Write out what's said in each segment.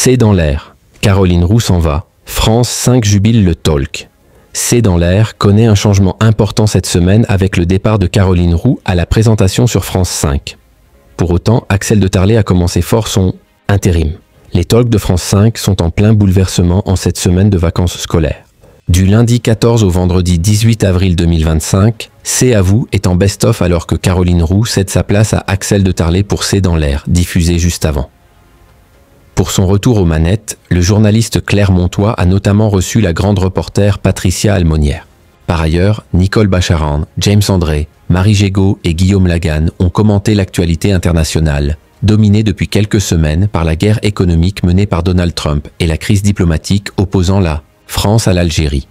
C'est dans l'air. Caroline Roux s'en va. France 5 jubile le talk. C'est dans l'air connaît un changement important cette semaine avec le départ de Caroline Roux à la présentation sur France 5. Pour autant, Axel de Tarlé a commencé fort son intérim. Les talks de France 5 sont en plein bouleversement en cette semaine de vacances scolaires. Du lundi 14 au vendredi 18 avril 2025, C'est à vous est en best-of alors que Caroline Roux cède sa place à Axel de Tarlé pour C'est dans l'air, diffusé juste avant. Pour son retour aux manettes, le journaliste Claire Montois a notamment reçu la grande reporter Patricia Almonière. Par ailleurs, Nicole Bacharan, James André, Marie Gégaud et Guillaume Lagan ont commenté l'actualité internationale, dominée depuis quelques semaines par la guerre économique menée par Donald Trump et la crise diplomatique opposant la France à l'Algérie.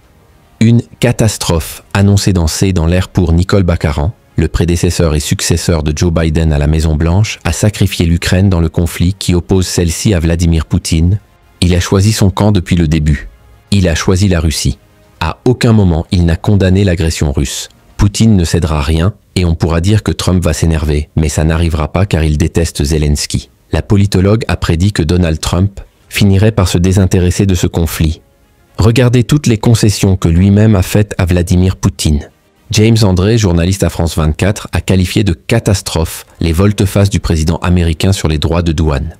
Une catastrophe annoncée dans C'est dans l'air pour Nicole Bacharan, le prédécesseur et successeur de Joe Biden à la Maison-Blanche, a sacrifié l'Ukraine dans le conflit qui oppose celle-ci à Vladimir Poutine. Il a choisi son camp depuis le début. Il a choisi la Russie. À aucun moment, il n'a condamné l'agression russe. Poutine ne cédera rien et on pourra dire que Trump va s'énerver, mais ça n'arrivera pas car il déteste Zelensky. La politologue a prédit que Donald Trump finirait par se désintéresser de ce conflit. Regardez toutes les concessions que lui-même a faites à Vladimir Poutine. James André, journaliste à France 24, a qualifié de catastrophe les volte-face du président américain sur les droits de douane.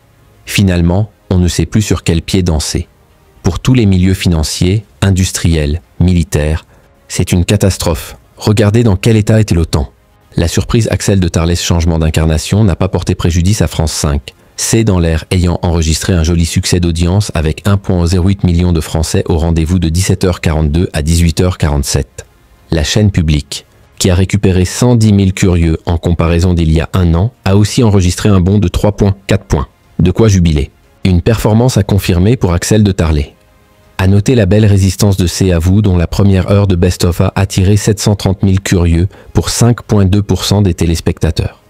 Finalement, on ne sait plus sur quel pied danser. Pour tous les milieux financiers, industriels, militaires, c'est une catastrophe. Regardez dans quel état était l'OTAN. La surprise Axel de Tarlé's changement d'incarnation n'a pas porté préjudice à France 5. C'est dans l'air ayant enregistré un joli succès d'audience avec 1,08 million de Français au rendez-vous de 17h42 à 18h47. La chaîne publique, qui a récupéré 110 000 curieux en comparaison d'il y a un an, a aussi enregistré un bond de 3,4 points. De quoi jubiler. Une performance à confirmer pour Axel de Tarlé. À noter la belle résistance de C'est à vous dont la première heure de Best of a attiré 730 000 curieux pour 5,2% des téléspectateurs.